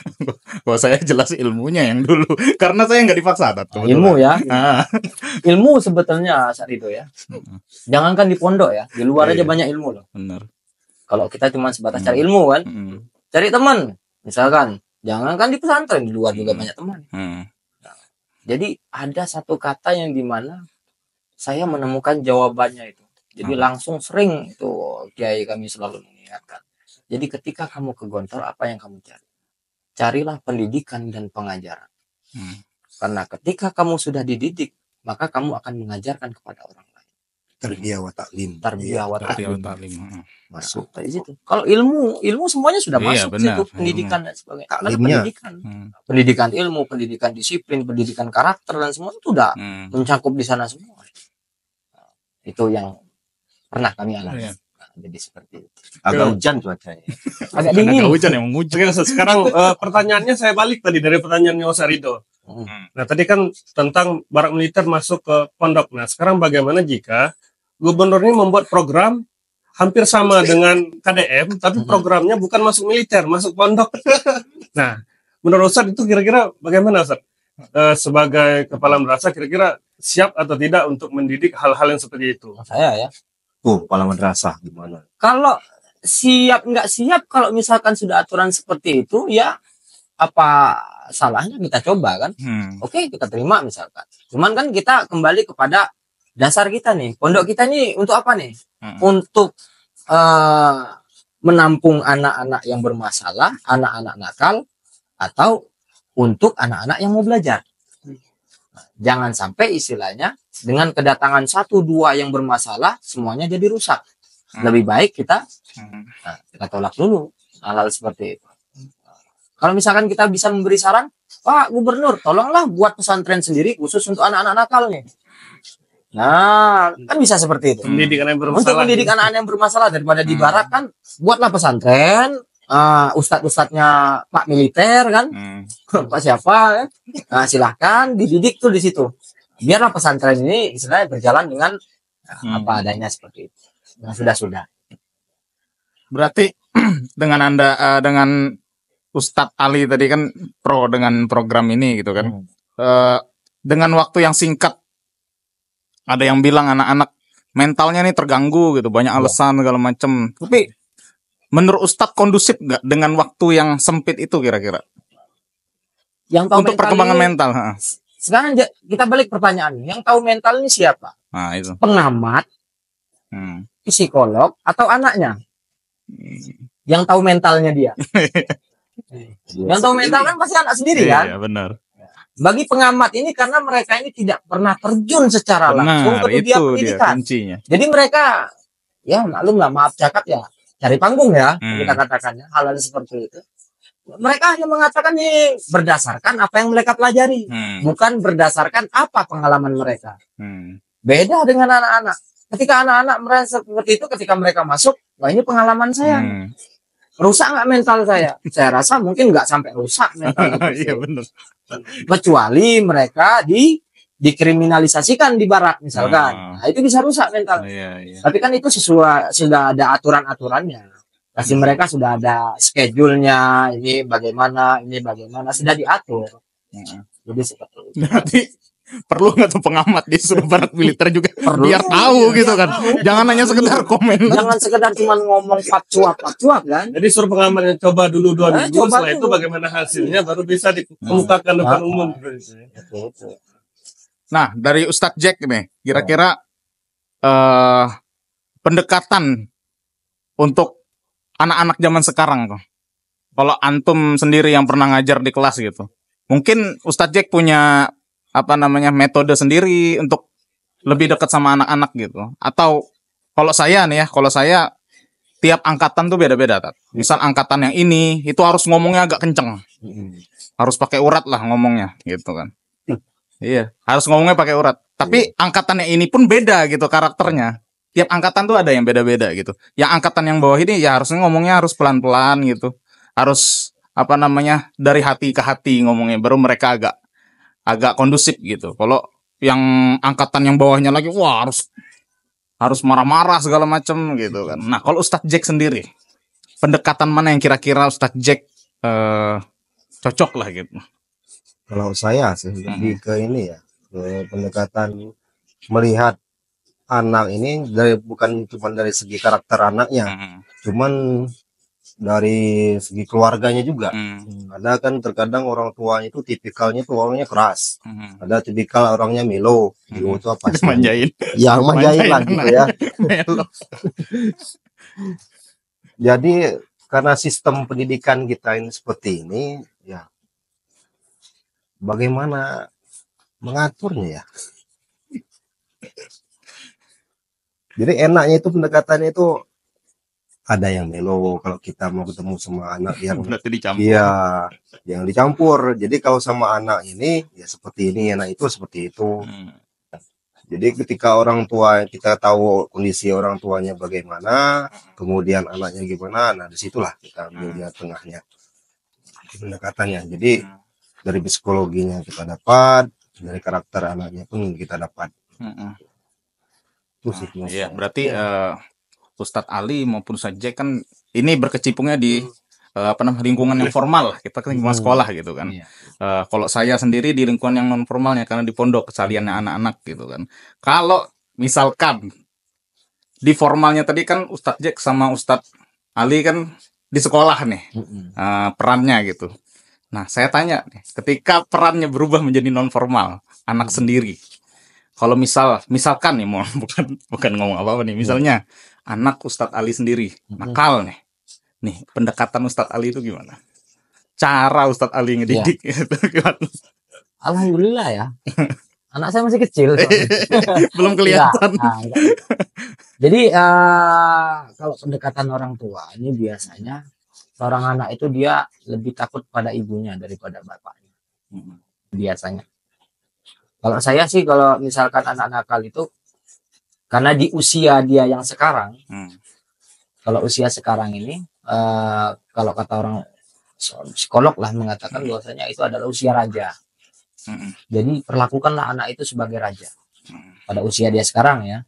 Kalau saya jelas ilmunya yang dulu, karena saya nggak dipaksa. Ilmu ya. Ilmu sebetulnya Ustadz Ridho ya. Jangankan di pondok ya, di luar aja banyak ilmu loh. Benar. Kalau kita cuma sebatas cari ilmu kan, cari teman, misalkan. Jangankan di pesantren, di luar juga banyak teman. Nah, jadi ada satu kata yang dimana saya menemukan jawabannya itu. Jadi langsung sering itu kiai kami selalu mengingatkan. Jadi ketika kamu ke Gontor, apa yang kamu cari? Carilah pendidikan dan pengajaran. Karena ketika kamu sudah dididik, maka kamu akan mengajarkan kepada orang lain. Tarbiyah wa ta'lim. Masuk dari situ. Kalau ilmu semuanya sudah masuk situ, pendidikan dan sebagainya. Pendidikan ilmu, pendidikan disiplin, pendidikan karakter dan semua itu sudah mencakup di sana semua. Itu yang pernah kami alami. Jadi seperti itu. Agak hujan cuacanya. Agak dingin. Agak hujan yang menguji. Sekarang pertanyaannya saya balik tadi dari pertanyaannya Ustadz Ridho. Nah, tadi kan tentang barak militer masuk ke pondok. Nah, sekarang bagaimana jika gubernur ini membuat program hampir sama dengan KDM, tapi programnya bukan masuk militer, masuk pondok. Nah, menurut Ustadz itu kira-kira bagaimana, Ustadz? Sebagai kepala madrasah, kira-kira siap atau tidak untuk mendidik hal-hal yang seperti itu? Saya ya. Kepala madrasah gimana? Kalau siap nggak siap, kalau misalkan sudah aturan seperti itu, ya apa salahnya kita coba kan? Oke, kita terima misalkan. Cuman kan kita kembali kepada dasar kita nih. Pondok kita nih untuk apa nih? Untuk menampung anak-anak yang bermasalah, anak-anak nakal, atau untuk anak-anak yang mau belajar. Jangan sampai istilahnya dengan kedatangan 1-2 yang bermasalah semuanya jadi rusak. Lebih baik kita tolak dulu hal-hal seperti itu. Kalau misalkan kita bisa memberi saran, Pak Gubernur, tolonglah buat pesantren sendiri khusus untuk anak-anak nakal nih. Nah, kan bisa seperti itu. Pendidikan yang bermasalah. Untuk mendidik anak-anak yang bermasalah daripada di barat kan, buatlah pesantren. Ustadz-ustadznya Pak militer kan, Pak siapa kan, nah, silahkan dididik tuh di situ. Biarlah pesantren ini istilahnya berjalan dengan apa adanya seperti itu. Nah, sudah. Berarti dengan Anda dengan Ustadz Ali tadi kan pro dengan program ini gitu kan. Dengan waktu yang singkat, ada yang bilang anak-anak mentalnya nih terganggu gitu, banyak alasan segala macam. Tapi menurut Ustadz kondusif nggak dengan waktu yang sempit itu kira-kira? Yang tahu untuk perkembangan mental. Sekarang kita balik pertanyaan, yang tahu mental ini siapa? Nah, itu. Pengamat, psikolog, atau anaknya? Yang tahu mentalnya dia. Yang tahu mental kan pasti anak sendiri kan? Iya, benar. Bagi pengamat ini karena mereka ini tidak pernah terjun secara langsung ke dunia pendidikan. Jadi mereka, ya maklum lah, maaf cakap ya, cari panggung ya, kita katakannya hal-hal seperti itu. Mereka hanya mengatakan ini berdasarkan apa yang mereka pelajari, bukan berdasarkan apa pengalaman mereka. Beda dengan anak-anak. Ketika anak-anak merasa seperti itu, ketika mereka masuk, wah ini pengalaman saya. Rusak nggak mental saya? Saya rasa mungkin nggak sampai rusak mental. Iya benar. Kecuali mereka dikriminalisasikan di barat misalkan. Nah, itu bisa rusak mental. Iya. Tapi kan itu sesuai, sudah ada aturan-aturannya. Pasti mereka sudah ada schedule-nya, ini bagaimana sudah diatur. Jadi seperti itu. Berarti perlu nggak tuh pengamat disuruh barat militer juga Perlu. biar tahu gitu kan. Jangan hanya sekedar komen. Jangan sekedar cuma ngomong pak-cuap kan. Jadi suruh pengamatnya coba dulu 2 minggu, coba setelah dulu. itu bagaimana hasilnya baru bisa dikemukakan depan umum. Nah, dari Ustadz Jack nih, kira-kira pendekatan untuk anak-anak zaman sekarang tuh. Kalau antum sendiri yang pernah ngajar di kelas gitu. Mungkin Ustadz Jack punya metode sendiri untuk lebih dekat sama anak-anak gitu. Atau kalau saya tiap angkatan tuh beda-beda. Misal angkatan yang ini itu harus ngomongnya agak kenceng. Harus pakai urat lah ngomongnya gitu kan. Iya, harus ngomongnya pakai urat. Tapi angkatan yang ini pun beda gitu karakternya. Tiap angkatan tuh ada yang beda-beda gitu. Yang angkatan yang bawah ini ya harusnya ngomongnya harus pelan-pelan gitu. Harus dari hati ke hati ngomongnya, baru mereka agak kondusif gitu. Kalau yang angkatan yang bawahnya lagi harus marah-marah segala macam gitu kan. Nah, kalau Ustadz Jack sendiri, pendekatan mana yang kira-kira Ustadz Jack cocok lah gitu? Kalau saya sih lebih ke ini ya, ke pendekatan melihat anak ini bukan cuma dari segi karakter anaknya, cuman dari segi keluarganya juga. Ada kan terkadang orang tuanya itu tipikalnya tuh orangnya keras, ada tipikal orangnya melo. Melo itu apa sih? Manjain. Ya manjain lah gitu ya. Melo. Jadi karena sistem pendidikan kita ini seperti ini, ya bagaimana mengaturnya ya? Jadi enaknya itu pendekatannya itu ada yang melo kalau kita mau ketemu sama anak yang iya, yang dicampur. Jadi kalau sama anak ini ya seperti ini, anak itu seperti itu. Jadi ketika orang tua kita tahu kondisi orang tuanya bagaimana, kemudian anaknya gimana, nah disitulah kita ambil dia tengahnya pendekatannya. Jadi dari psikologinya kita dapat, dari karakter anaknya pun kita dapat. Itu sih menurut Iya, saya. berarti Ustadz Ali maupun Ustadz Jack kan ini berkecimpungnya di lingkungan yang formal lah. Kita kan lingkungan sekolah gitu kan. Iya. Kalau saya sendiri di lingkungan yang non formalnya karena di pondok kesaliannya anak-anak gitu kan. Kalau misalkan di formalnya tadi kan Ustadz Jack sama Ustadz Ali kan di sekolah nih perannya gitu. Nah saya tanya nih, ketika perannya berubah menjadi non formal anak sendiri, kalau misalkan nih bukan ngomong apa-apa nih, misalnya anak Ustadz Ali sendiri nakal nih pendekatan Ustadz Ali itu gimana? Cara Ustadz Ali ngedidik itu gimana? Alhamdulillah ya. Anak saya masih kecil. Belum kelihatan. Enggak. Jadi kalau pendekatan orang tua ini biasanya seorang anak itu dia lebih takut pada ibunya daripada bapaknya. Biasanya. Kalau saya sih kalau misalkan anak nakal itu karena di usia dia yang sekarang, kalau usia sekarang ini kalau kata orang psikolog lah mengatakan bahwasanya itu adalah usia raja. Jadi perlakukanlah anak itu sebagai raja pada usia dia sekarang ya.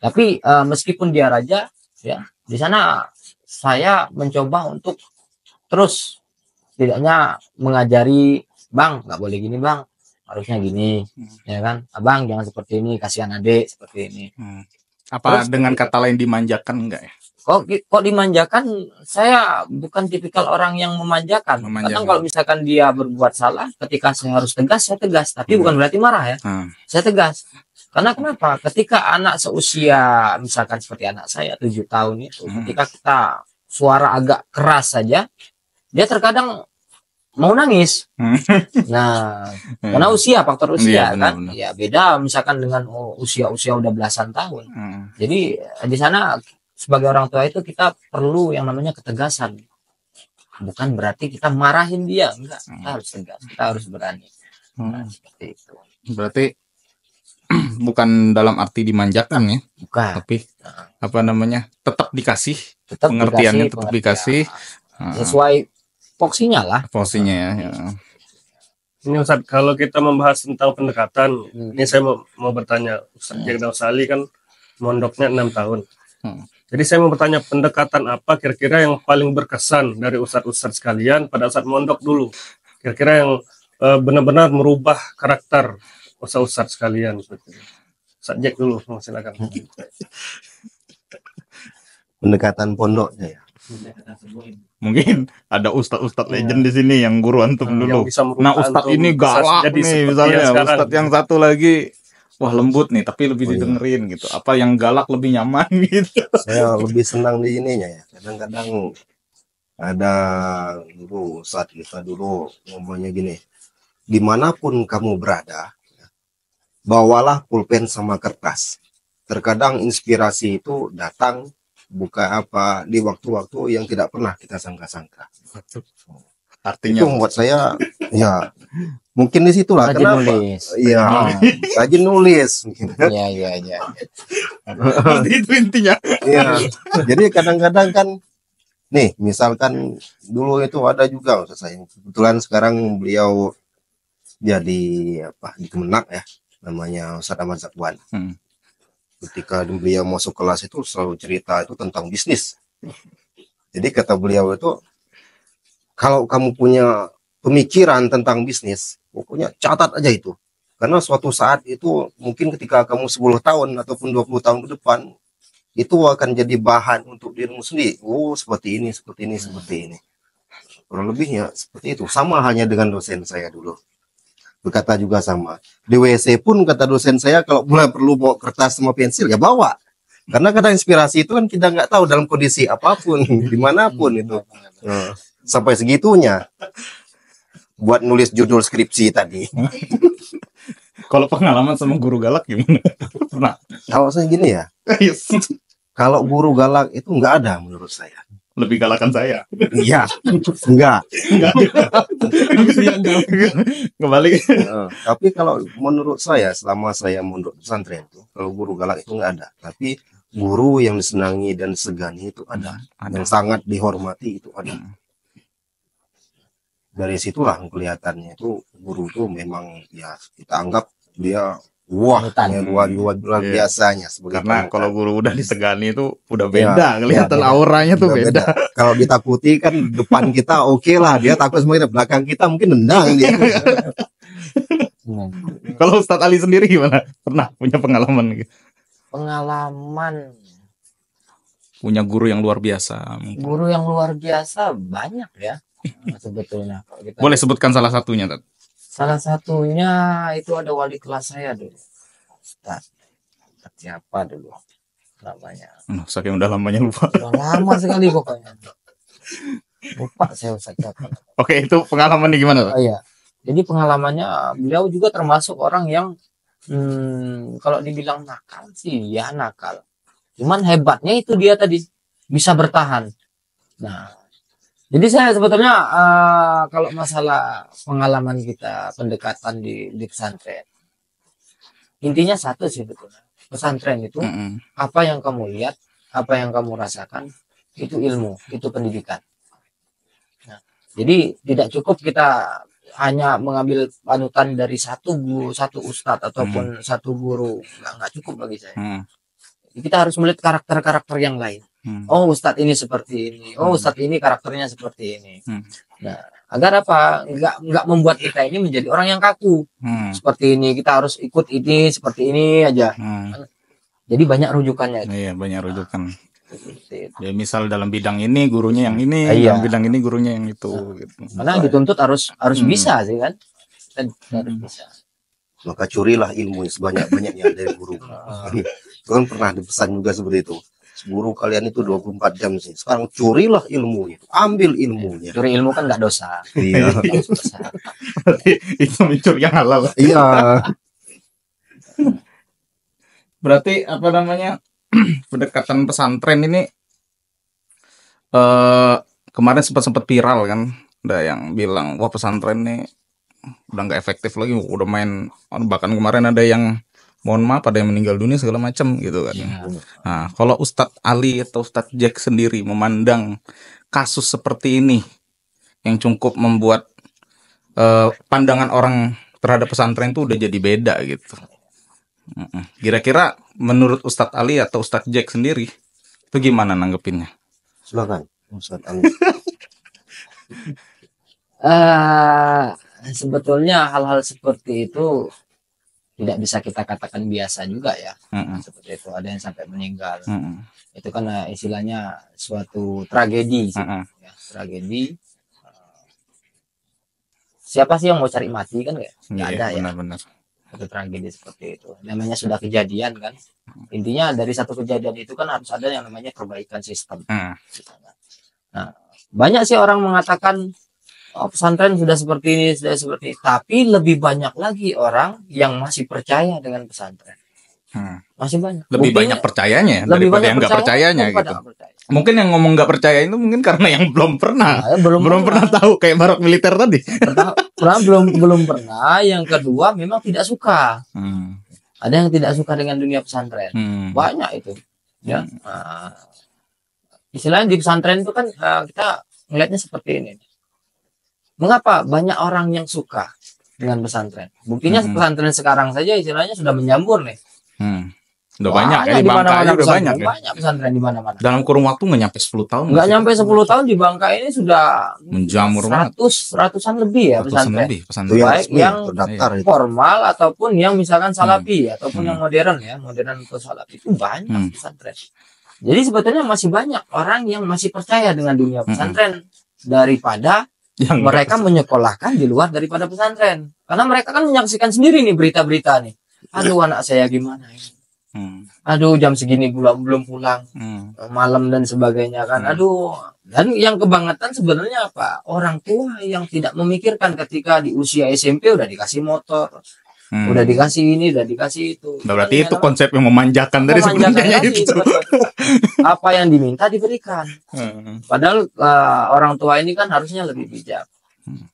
Tapi meskipun dia raja ya, di sana saya mencoba untuk terus tidaknya mengajari, bang nggak boleh gini bang, harusnya gini ya kan, abang jangan seperti ini, kasihan adik seperti ini. Apa Terus, dengan kata lain dimanjakan enggak ya? Kok dimanjakan? Saya bukan tipikal orang yang memanjakan. Kadang kalau misalkan dia berbuat salah, ketika saya harus tegas, saya tegas. Tapi bukan berarti marah ya. Saya tegas. Karena kenapa? Ketika anak seusia, misalkan seperti anak saya 7 tahun itu, ketika kita suara agak keras saja, dia terkadang mau nangis. Nah, karena usia, faktor usia kan. Benar. Ya beda misalkan dengan usia-usia udah belasan tahun. Jadi di sana sebagai orang tua itu kita perlu yang namanya ketegasan. Bukan berarti kita marahin dia, enggak. Kita harus tegas, kita harus berani. Nah, seperti itu. Berarti bukan dalam arti dimanjakan ya. Bukan. Tapi apa namanya? Tetap dikasih, pengertiannya tetap dikasih. Sesuai porsinya lah. Porsinya ya. Ini Ustadz, kalau kita membahas tentang pendekatan, ini saya mau bertanya, Ustadz Jack dan Ustadz Ali kan mondoknya 6 tahun. Jadi saya mau bertanya, pendekatan apa kira-kira yang paling berkesan dari ustadz-ustadz sekalian pada saat mondok dulu? Kira-kira yang benar-benar merubah karakter ustadz-ustadz sekalian. Ustadz Jack dulu, silakan. Pendekatan pondoknya ya. Mungkin ada ustadz-ustadz legend di sini yang guru antum dulu. Nah ustadz ini galak nih misalnya, ustadz yang satu lagi wah lembut nih, tapi lebih didengerin gitu. Apa yang galak lebih nyaman gitu. Saya lebih senang di ininya ya. Kadang-kadang ada dulu saat kita dulu ngomongnya gini, dimanapun kamu berada, bawalah pulpen sama kertas. Terkadang inspirasi itu datang bukan apa di waktu-waktu yang tidak pernah kita sangka-sangka. Artinya itu buat saya ya mungkin di situlah rajin kenapa nulis. Iya, rajin nulis Iya. itu intinya. Iya. Jadi kadang-kadang kan nih misalkan dulu itu ada juga Ustaz saya kebetulan sekarang beliau jadi apa di Kemenak ya, namanya Ustaz Ahmad Zakwan. Ketika beliau masuk kelas itu selalu cerita itu tentang bisnis. Jadi kata beliau itu, kalau kamu punya pemikiran tentang bisnis, pokoknya catat aja itu. Karena suatu saat itu mungkin ketika kamu 10 tahun ataupun 20 tahun ke depan, itu akan jadi bahan untuk dirimu sendiri. Oh, seperti ini. Kurang lebihnya seperti itu. Sama hanya dengan dosen saya dulu. Berkata juga sama. Di WC pun kata dosen saya, kalau mulai perlu bawa kertas sama pensil, ya bawa. Karena kata inspirasi itu kan kita nggak tahu dalam kondisi apapun, dimanapun itu. Sampai segitunya buat nulis judul skripsi tadi. Kalau pengalaman sama guru galak gimana? Pernah? Kalau saya gini ya, kalau guru galak itu nggak ada menurut saya. Lebih galakan saya. Iya, enggak. Kembali. Tapi kalau menurut saya, selama saya mondok pesantren itu, kalau guru galak itu nggak ada. Tapi guru yang disenangi dan disegani itu ada. Yang sangat dihormati itu ada. dari situlah kelihatannya itu guru tuh memang ya kita anggap dia wah Panutan. ya, luar Iya. biasanya sebagai Karena panutan. kalau guru udah disegani itu udah Iya, beda, kelihatan beda. auranya tuh Udah beda. Kalau ditakuti kan depan kita oke lah, dia takut semuanya, belakang kita mungkin nendang dia. Kalau Ustadz Ali sendiri gimana? Pernah punya pengalaman gitu? Pengalaman Punya guru yang luar biasa mungkin. guru yang luar biasa banyak ya sebetulnya. Kalau kita Boleh sebutkan salah satunya, Tat? salah satunya itu ada wali kelas saya dulu, Ustaz siapa dulu namanya, Saking udah lamanya lupa. udah lama sekali pokoknya, lupa saya Ustaz siapa. Oke, itu pengalaman gimana, Tat? Oh iya, jadi pengalamannya beliau juga termasuk orang yang kalau dibilang nakal sih ya nakal, cuman hebatnya itu dia tadi bisa bertahan. Nah, jadi saya sebetulnya kalau masalah pengalaman kita pendekatan di pesantren, intinya satu sih betulnya, pesantren itu apa yang kamu lihat, apa yang kamu rasakan itu ilmu, itu pendidikan. Nah, jadi tidak cukup kita hanya mengambil panutan dari satu guru, satu ustadz ataupun satu guru, nggak cukup bagi saya. Kita harus melihat karakter-karakter yang lain. Oh, ustadz ini seperti ini, oh ustadz ini karakternya seperti ini. Nah, agar apa? Nggak membuat kita ini menjadi orang yang kaku. Seperti ini, kita harus ikut ini seperti ini aja. Jadi banyak rujukannya. Iya, banyak rujukan. Gitu. Ya, misal dalam bidang ini gurunya yang ini, Iya. dalam bidang ini gurunya yang itu. Gitu. Karena dituntut harus bisa sih kan. Harus bisa. Maka curilah ilmu sebanyak-banyaknya dari guru. Itu kan pernah dipesan juga seperti itu. Guru kalian itu 24 jam sih. Sekarang curilah ilmunya, ambil ilmunya. Curi ilmu kan nggak dosa. Iya. Berarti itu mencuri yang halal. Iya. Berarti apa namanya? Pendekatan pesantren ini kemarin sempat viral kan, ada yang bilang wah pesantren nih udah nggak efektif lagi, udah main, bahkan kemarin ada yang mohon maaf ada yang meninggal dunia segala macam gitu kan. Nah, kalau Ustadz Ali atau Ustadz Jack sendiri memandang kasus seperti ini yang cukup membuat pandangan orang terhadap pesantren itu udah jadi beda gitu. Kira-kira menurut Ustadz Ali atau Ustadz Jack sendiri itu gimana nanggepinnya? Silakan Ustadz Ali. Sebetulnya hal-hal seperti itu tidak bisa kita katakan biasa juga ya. Seperti itu ada yang sampai meninggal. Itu kan istilahnya suatu tragedi sih. Ya, tragedi. Siapa sih yang mau cari mati kan nggak ada ya. Benar-benar. Satu tragedi seperti itu. Namanya sudah kejadian kan. Intinya dari satu kejadian itu kan harus ada yang namanya perbaikan sistem. Nah, banyak sih orang mengatakan oh, pesantren sudah seperti ini, sudah seperti ini. Tapi lebih banyak lagi orang yang masih percaya dengan pesantren. Masih banyak. Lebih banyak percayanya daripada yang nggak percayanya gitu. Mungkin yang ngomong nggak percaya itu mungkin karena yang belum pernah, belum pernah tahu kayak barak militer tadi. belum pernah. Yang kedua memang tidak suka. Ada yang tidak suka dengan dunia pesantren. Banyak itu. Ya. Istilahnya di pesantren itu kan kita melihatnya seperti ini. Mengapa banyak orang yang suka dengan pesantren? Buktinya pesantren sekarang saja istilahnya sudah menjamur nih. Udah banyak ya di Bangka udah banyak ya. Banyak pesantren di mana-mana. Dalam kurun waktu nggak nyampe 10 tahun. Nggak nyampe 10 tahun di Bangka ini sudah menjamur banget. Ratusan lebih ya pesantren. Baik yang formal ataupun yang misalkan salafi ataupun yang modern ya, modern atau salafi itu banyak pesantren. Jadi sebetulnya masih banyak orang yang masih percaya dengan dunia pesantren daripada yang mereka menyekolahkan di luar daripada pesantren. Karena mereka kan menyaksikan sendiri nih berita-berita nih. Aduh anak saya gimana ya? Aduh jam segini belum pulang, malam dan sebagainya kan. Aduh, dan yang kebangetan sebenarnya apa? Orang tua yang tidak memikirkan ketika di usia SMP udah dikasih motor, udah dikasih ini, udah dikasih itu. Nah, berarti itu konsep yang memanjakan dari sebenarnya itu. Apa yang diminta diberikan. Padahal orang tua ini kan harusnya lebih bijak.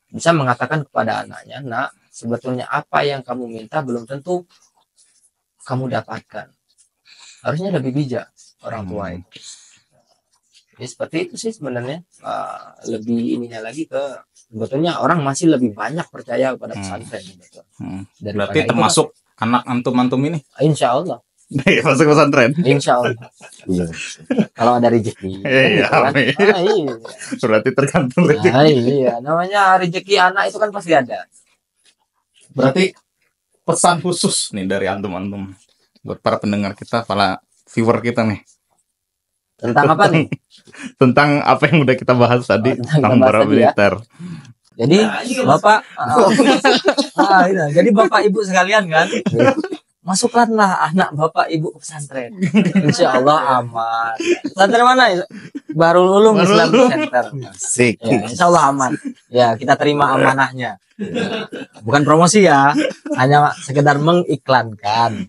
Bisa mengatakan kepada anaknya, nak, sebetulnya apa yang kamu minta belum tentu kamu dapatkan. Harusnya lebih bijak orang tua itu. Jadi seperti itu sih sebenarnya. Lebih ininya lagi ke sebetulnya orang masih lebih banyak percaya kepada pesantren gitu. Daripada Berarti itu termasuk anak antum-antum ini insya Allah. masuk pesantren. Insya Allah. Iya. Kalau ada rezeki. Iya, kan? amin. Iya. Berarti tergantung rezeki. Iya, namanya rezeki anak itu kan pasti ada. Berarti pesan khusus nih dari antum-antum buat para pendengar kita, para viewer kita nih. Tentang apa nih? Tentang apa yang udah kita bahas tadi, tentang tentang kita bahas para tadi ya. militer. Jadi Bapak jadi Bapak Ibu sekalian kan, masukkanlah anak Bapak Ibu ke pesantren. Insya Allah aman. Pesantren mana? Barul Ulum Islam Center. Asik. Ya, insya Allah aman. Ya, kita terima amanahnya. Bukan promosi ya, hanya sekedar mengiklankan.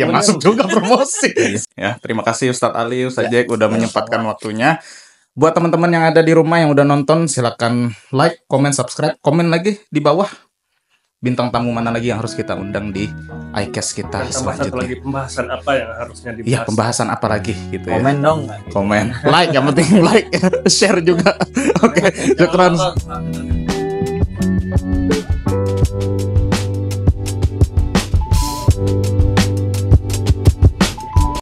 Yang masuk juga promosi. Ya, terima kasih Ustadz Ali, Ustadz Jack udah menyempatkan waktunya. Buat teman-teman yang ada di rumah yang udah nonton, silakan like, comment, subscribe, komen lagi di bawah. Bintang tamu mana lagi yang harus kita undang di iCast kita Dan tambah satu lagi, selanjutnya. pembahasan apa yang harusnya dibahas. Iya, pembahasan apa lagi gitu ya. Komen dong. Komen. Like, yang penting like, share juga. Oke, syukran.